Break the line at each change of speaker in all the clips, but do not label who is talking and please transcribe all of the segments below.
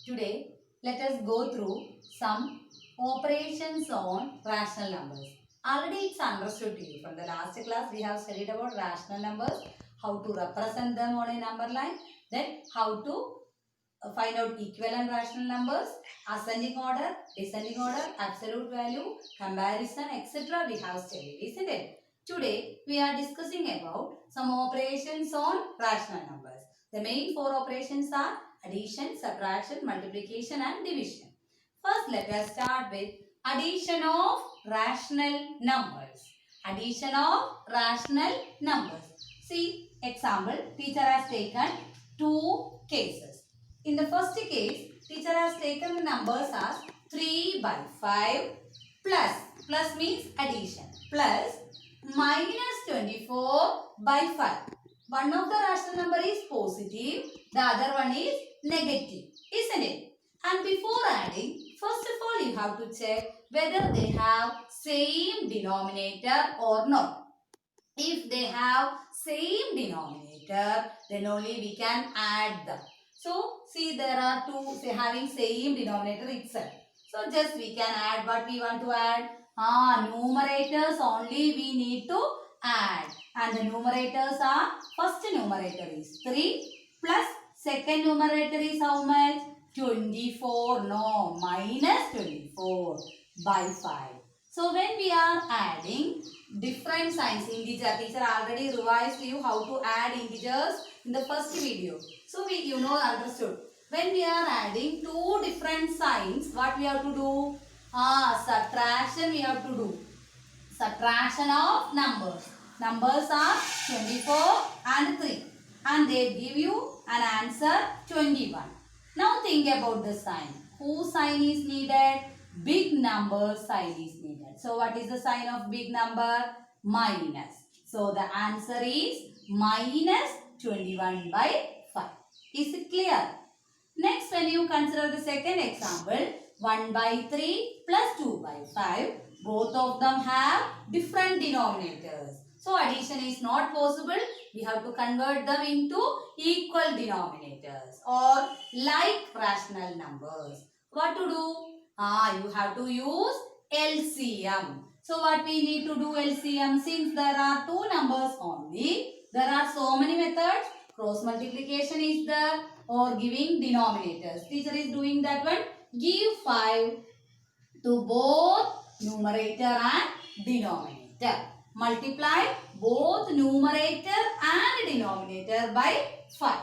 Today, let us go through some operations on rational numbers. Already it's understood to you. From the last class, we have studied about rational numbers, how to represent them on a number line, then how to find out equivalent rational numbers, ascending order, descending order, absolute value, comparison, etc. We have studied, isn't it? Today, we are discussing about some operations on rational numbers. The main four operations are addition, subtraction, multiplication and division. First, let us start with addition of rational numbers. Addition of rational numbers. See, example, teacher has taken two cases. In the first case, teacher has taken the numbers as 3 by 5 plus means addition, plus minus 24 by 5. One of the rational number is positive, the other one is negative, isn't it? And before adding, first of all you have to check whether they have same denominator or not. If they have same denominator, then only we can add them. So, see there are two having same denominator itself. So, just we can add what we want to add. Numerators only we need to add. And the numerators are, first numerator is 3 plus second numerator is how much? 24. No, minus 24 by 5. So, when we are adding different signs, integer, teacher already revised you how to add integers in the first video. So, understood. When we are adding two different signs, what we have to do? Subtraction we have to do. Subtraction of numbers. Numbers are 24 and 3. And they give you an answer 21. Now think about the sign. Whose sign is needed? Big number sign is needed. So what is the sign of big number? Minus. So the answer is minus 21 by 5. Is it clear? Next, when you consider the second example, 1 by 3 plus 2 by 5, both of them have different denominators. So addition is not possible. We have to convert them into equal denominators or like rational numbers. What to do? You have to use LCM. So what we need to do LCM? Since there are two numbers only, there are so many methods. Cross multiplication is there or giving denominators. Teacher is doing that one. Give 5 to both numerator and denominator. Multiply both numerator and denominator by 5.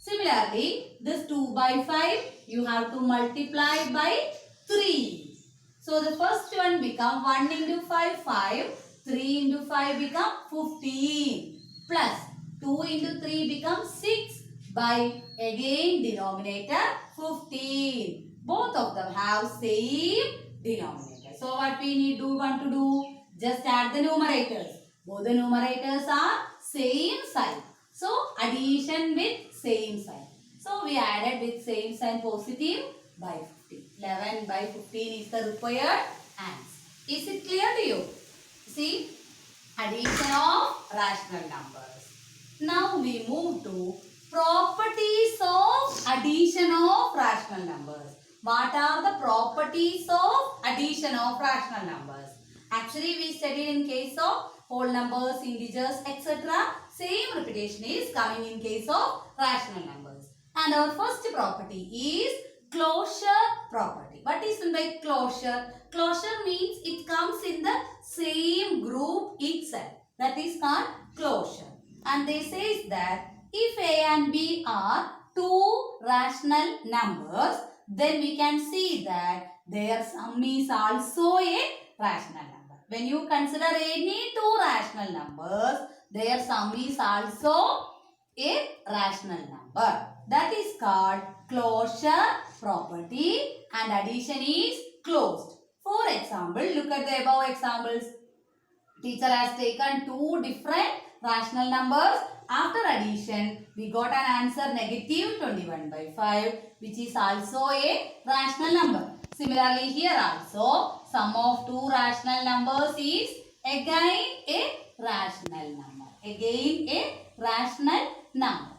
Similarly, this 2 by 5 you have to multiply by 3. So the first one become 1 into 5, 5. 3 into 5 become 15. Plus 2 into 3 becomes 6 by again denominator 15. Both of them have same denominator. So what we want to do? Just add the numerators. Both the numerators are same sign. So addition with same sign. So we added with same sign positive by 15. 11 by 15 is the required answer. Is it clear to you? See, addition of rational numbers. Now we move to properties of addition of rational numbers. What are the properties of addition of rational numbers? Actually, we studied in case of whole numbers, integers, etc. Same repetition is coming in case of rational numbers. And our first property is closure property. What is meant by closure? Closure means it comes in the same group itself. That is called closure. And they say that if A and B are two rational numbers, then we can see that their sum is also a rational number. When you consider any two rational numbers, their sum is also a rational number. That is called closure property and addition is closed. For example, look at the above examples. Teacher has taken two different rational numbers. After addition, we got an answer negative 21 by 5, which is also a rational number. Similarly, here also, sum of two rational numbers is again a rational number. Again a rational number.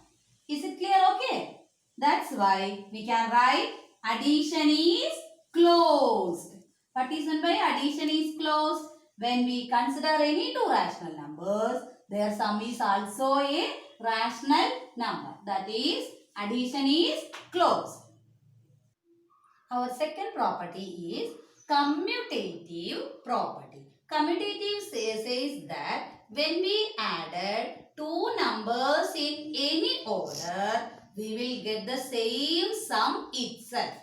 Is it clear? Okay. That's why we can write addition is closed. What is meant by addition is closed? When we consider any two rational numbers, their sum is also a rational number. That is, addition is closed. Our second property is commutative property. Commutative says that when we added two numbers in any order, we will get the same sum itself.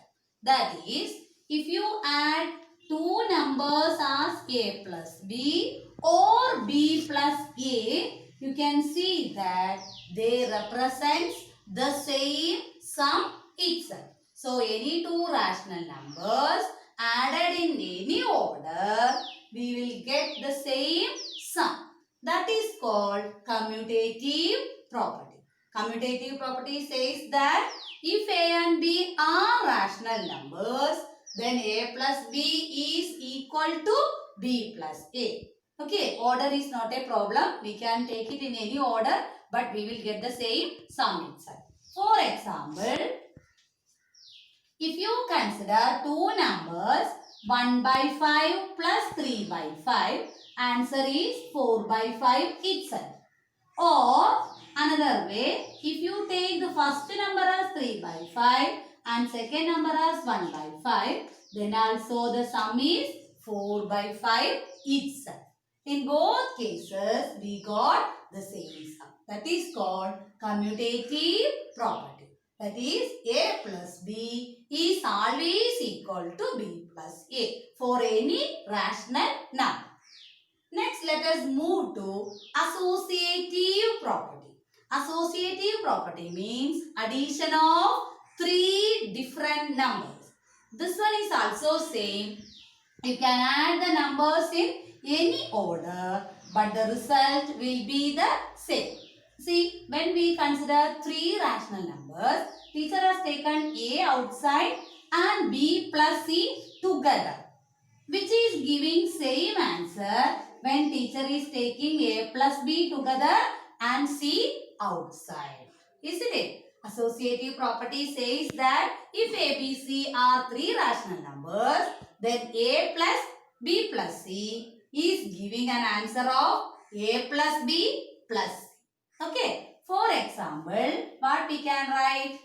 That is, if you add two numbers as a plus b or b plus a, you can see that they represent the same sum itself. So, any two rational numbers added in any order, we will get the same sum. That is called commutative property. Commutative property says that if A and B are rational numbers, then A plus B is equal to B plus A. Okay, order is not a problem. We can take it in any order, but we will get the same sum itself. For example, if you consider two numbers 1 by 5 plus 3 by 5, answer is 4 by 5 itself. Or another way, if you take the first number as 3 by 5 and second number as 1 by 5, then also the sum is 4 by 5 itself. In both cases, we got the same sum. That is called commutative property. That is, A plus B is always equal to B plus A for any rational number. Next, let us move to associative property. Associative property means addition of three different numbers. This one is also same. You can add the numbers in any order, but the result will be the same. See, when we consider three rational numbers, teacher has taken A outside and B plus C together, which is giving same answer when teacher is taking A plus B together and C outside. Isn't it? Associative property says that if A, B, C are three rational numbers, then A plus B plus C is giving an answer of A plus B plus C. Okay. For example, what we can write?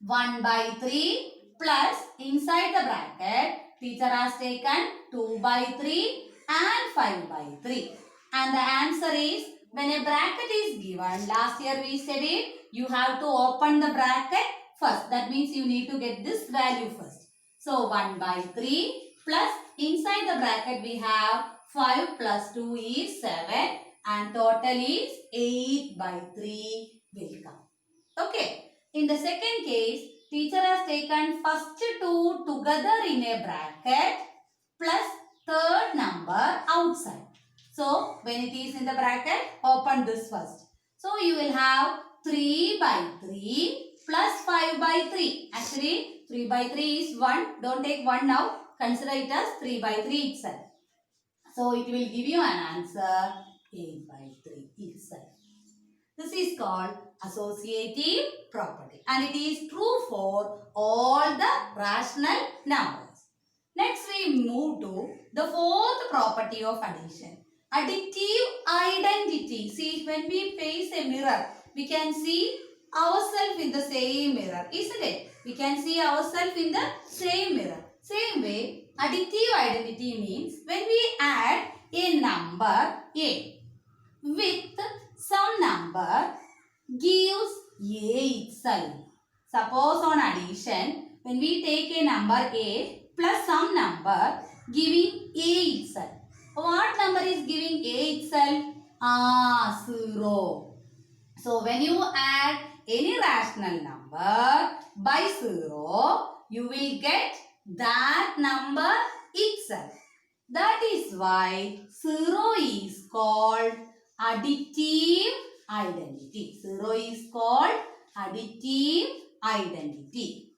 1 by 3 plus inside the bracket, teacher has taken 2 by 3 and 5 by 3. And the answer is, when a bracket is given, last year we said it, you have to open the bracket first. That means you need to get this value first. So 1 by 3 plus inside the bracket we have 5 plus 2 is 7 and total is 8 by 3 will come. Okay. In the second case, teacher has taken first two together in a bracket plus third number outside. So, when it is in the bracket, open this first. So, you will have 3 by 3 plus 5 by 3. Actually, 3 by 3 is 1. Don't take 1 now. Consider it as 3 by 3 itself. So, it will give you an answer 8 by 3 itself. This is called associative property and it is true for all the rational numbers. Next we move to the fourth property of addition. Additive identity. See, when we face a mirror, we can see ourselves in the same mirror, isn't it? We can see ourselves in the same mirror. Same way, additive identity means when we add a number A with some number gives A itself. Suppose on addition, when we take a number A plus some number giving A itself. What number is giving A itself? 0. So when you add any rational number by 0, you will get that number itself. That is why 0 is called additive identity. 0 is called additive identity.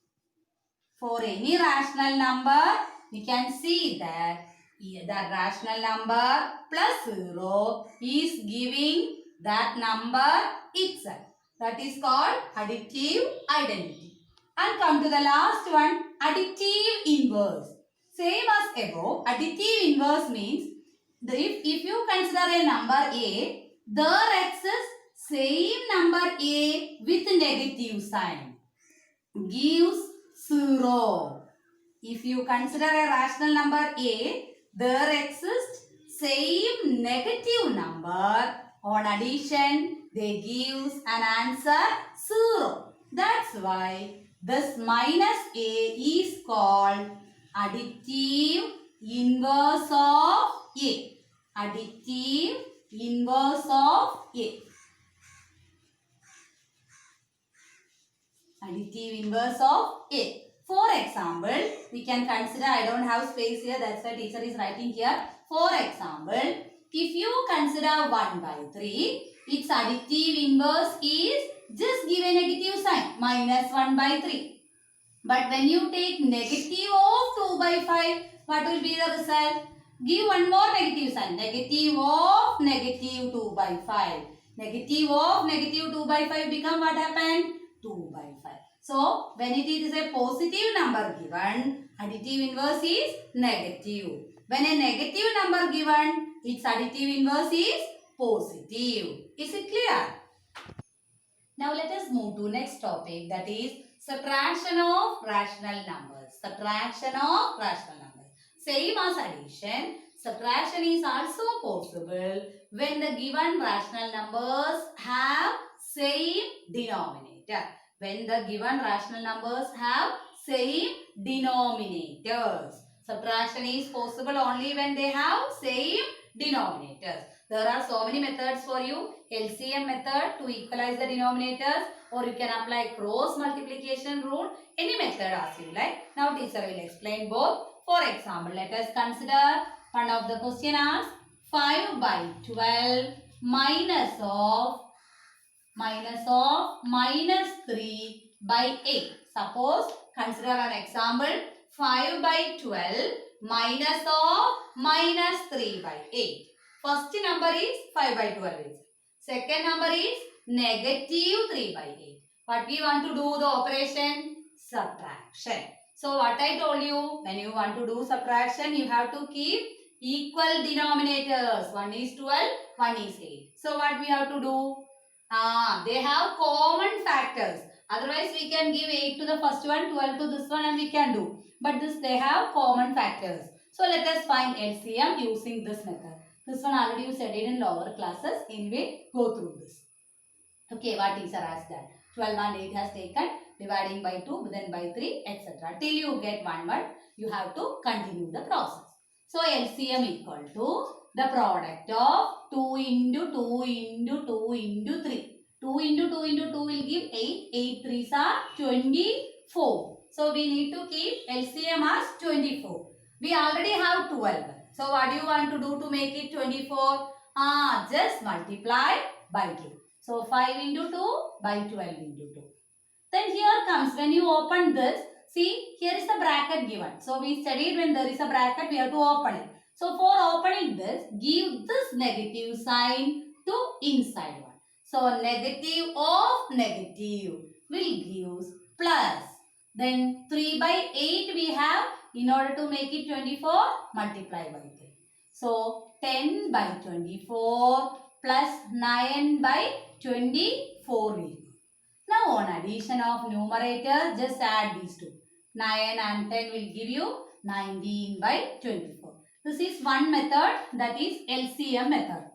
For any rational number, we can see that the rational number plus 0 is giving that number itself. That is called additive identity. And come to the last one, additive inverse. Same as above, additive inverse means if you consider a number A, there exists same number A with negative sign gives 0. If you consider a rational number A, there exists same negative number. On addition, they gives an answer 0. That's why this minus A is called additive inverse of A. Additive inverse of A. Additive inverse of A. For example, we can consider, I don't have space here, that's why teacher is writing here. For example, if you consider 1 by 3, its additive inverse is just give a negative sign, minus 1 by 3. But when you take negative of 2 by 5, what will be the result? Give one more negative sign, negative of negative 2 by 5. Negative of negative 2 by 5 become what happened? 2 by 5. So, when it is a positive number given, additive inverse is negative. When a negative number given, its additive inverse is positive. Is it clear? Now, let us move to next topic, that is subtraction of rational numbers. Subtraction of rational numbers. Same as addition, subtraction is also possible when the given rational numbers have same denominator. When the given rational numbers have same denominators. Subtraction is possible only when they have same denominators. There are so many methods for you. LCM method to equalize the denominators, or you can apply cross multiplication rule. Any method as you like. Now teacher will explain both. For example, let us consider one of the question as 5 by 12 minus of minus 3 by 8. Suppose consider an example 5 by 12 minus of minus 3 by 8. First number is 5 by 12. Second number is negative 3 by 8. What we want to do the operation? Subtraction. So what I told you, when you want to do subtraction, you have to keep equal denominators. One is 12, one is 8. So what we have to do? They have common factors. Otherwise we can give 8 to the first one, 12 to this one, and we can do. But this they have common factors. So let us find LCM using this method. This one already you studied in lower classes. Anyway, go through this. Okay, what teacher has done? 12 and 8 has taken, dividing by 2, then by 3, etc. Till you get 1, you have to continue the process. So LCM equal to the product of 2 into 2 into 2 into 3. 2 into 2 into 2 will give 8. 8 3s are 24. So we need to keep LCM as 24. We already have 12. So what do you want to do to make it 24? Just multiply by 2. So 5 into 2 by 12 into 2. Then here comes, when you open this, see here is the bracket given. So we studied when there is a bracket we have to open it. So for opening this, give this negative sign to inside one. So negative of negative will give plus. Then 3 by 8 we have. In order to make it 24, multiply by 3. So 10 by 24 plus 9 by 24 will give. Now on addition of numerator, just add these two. 9 and 10 will give you 19 by 24. This is one method, that is LCM method.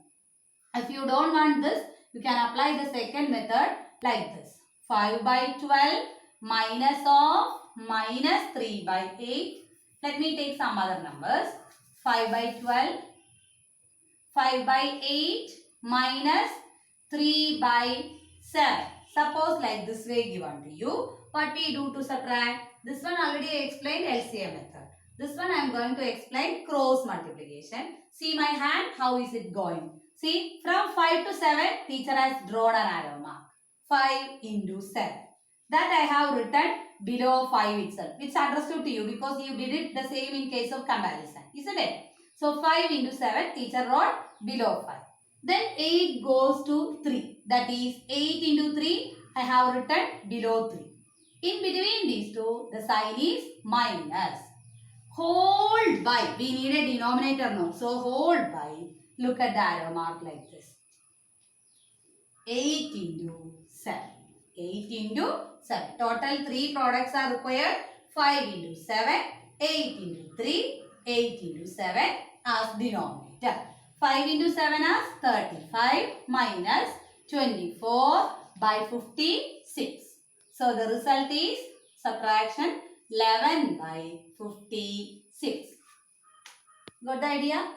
If you don't want this, you can apply the second method like this. 5 by 12 minus of minus 3 by 8. Let me take some other numbers. 5 by 12, 5 by 8 minus 3 by 7. Suppose like this way given to you. What we do to subtract? This one already I explained LCM method. This one I am going to explain cross multiplication. See my hand, how is it going? See, from 5 to 7, teacher has drawn an arrow mark. 5 into 7. That I have written below 5 itself. It's understood to you because you did it the same in case of comparison. Isn't it? So 5 into 7, teacher wrote below 5. Then 8 goes to 3. That is 8 into 3, I have written below 3. In between these two, the sign is minus. Whole by, we need a denominator now. So whole by, look at the arrow mark like this. 8 into 7. 8 into 7. Total 3 products are required. 5 into 7, 8 into 3, 8 into 7 as denominator. 5 into 7 as 35 minus 24 by 56. So the result is subtraction 11 by 56. Got the idea?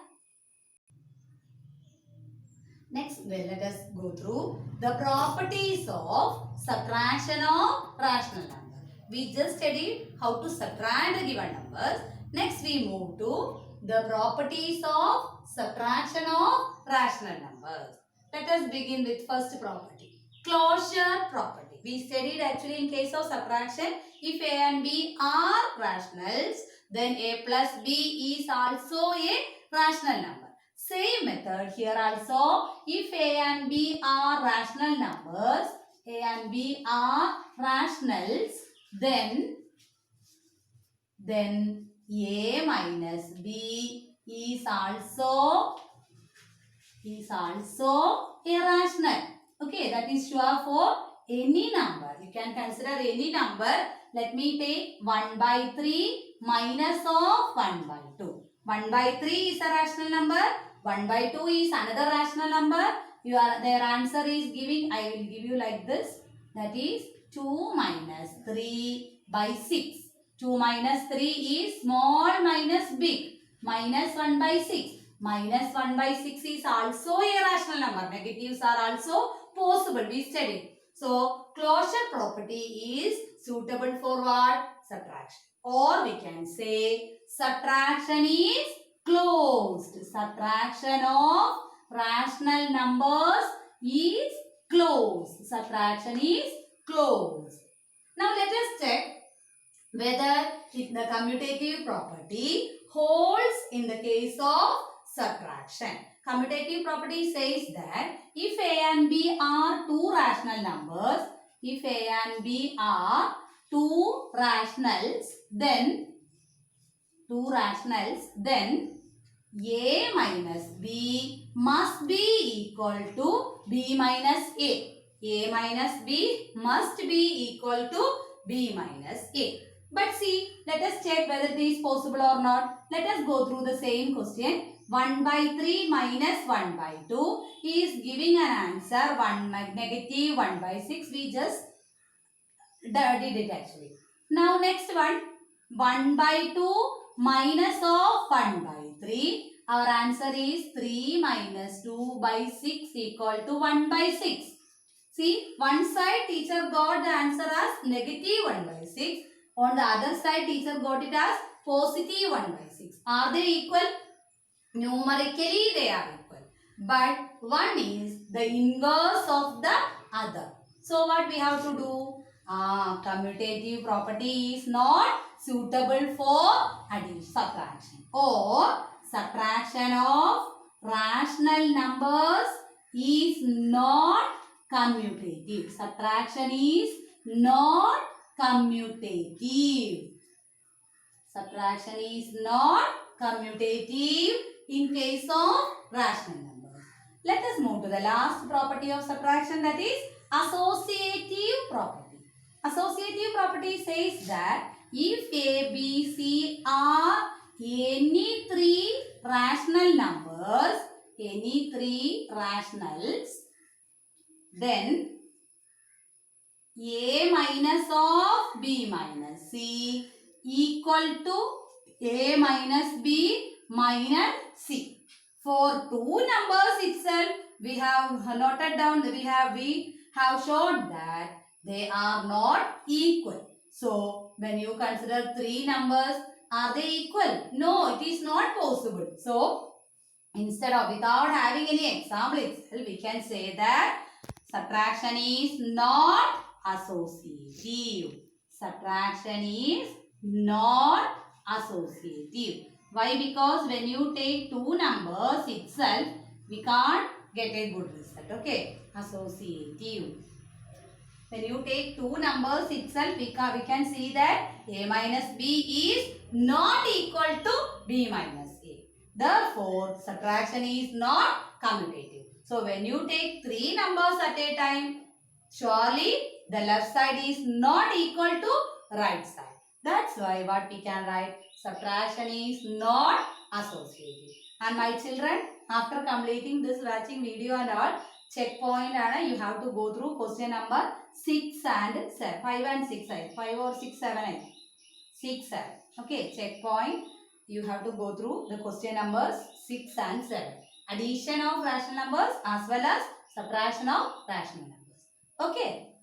Next, let us go through the properties of subtraction of rational number. We just studied how to subtract the given numbers. Next, we move to the properties of subtraction of rational numbers. Let us begin with first property, closure property. We studied actually in case of subtraction, if A and B are rationals, then A plus B is also a rational number. Same method here also, if A and B are rational numbers, A and B are rationals, then A minus B is also irrational. Okay, that is sure for any number. You can consider any number. Let me take 1 by 3 minus of 1 by 2. 1 by 3 is a rational number. 1 by 2 is another rational number. Their answer is giving, I will give you like this. That is 2 minus 3 by 6. 2 minus 3 is small minus big. Minus 1 by 6. Minus 1 by 6 is also a rational number. Negatives are also possible. We studied. So, closure property is suitable for what? Subtraction. Or we can say subtraction is closed. Subtraction of rational numbers is closed. Subtraction is closed. Now, let us check whether the commutative property holds in the case of subtraction. Commutative property says that if A and B are two rational numbers, if A and B are two rationals, then A minus B must be equal to B minus A. A minus B must be equal to B minus A. But see, let us check whether it is possible or not. Let us go through the same question. 1 by 3 minus 1 by 2 is giving an answer negative 1 by 6. We just did it actually. Now next one, 1 by 2 minus of 1 by 3. Our answer is 3 minus 2 by 6 equal to 1 by 6. See, one side teacher got the answer as negative 1 by 6. On the other side teacher got it as positive 1 by 6. Are they equal? Numerically they are equal. But one is the inverse of the other. So what we have to do? Commutative property is not suitable for addition, subtraction. Or subtraction of rational numbers is not commutative. Subtraction is not commutative. Subtraction is not commutative in case of rational numbers. Let us move to the last property of subtraction, that is associative property. Associative property says that if A, B, C are any three rational numbers, any three rationals, then A minus of B minus C equal to A minus B minus C. For two numbers itself, we have noted down, we have shown that they are not equal. So, when you consider three numbers, are they equal? No, it is not possible. So, instead of, without having any example itself, we can say that subtraction is not associative. Subtraction is not associative. Why? Because when you take two numbers itself, we can't get a good result. Okay. Associative. when you take two numbers itself, we can see that a minus b is not equal to b minus a. Therefore, subtraction is not commutative. So, when you take three numbers at a time, surely the left side is not equal to right side. That's why what we can write, subtraction is not associative. And my children, after completing this watching video and all, checkpoint and you have to go through question number 6 and 7, 5 and 6, 5 or 6, 7, 6, 7. Okay, checkpoint. You have to go through the question numbers 6 and 7. Addition of rational numbers as well as subtraction of rational numbers. Okay.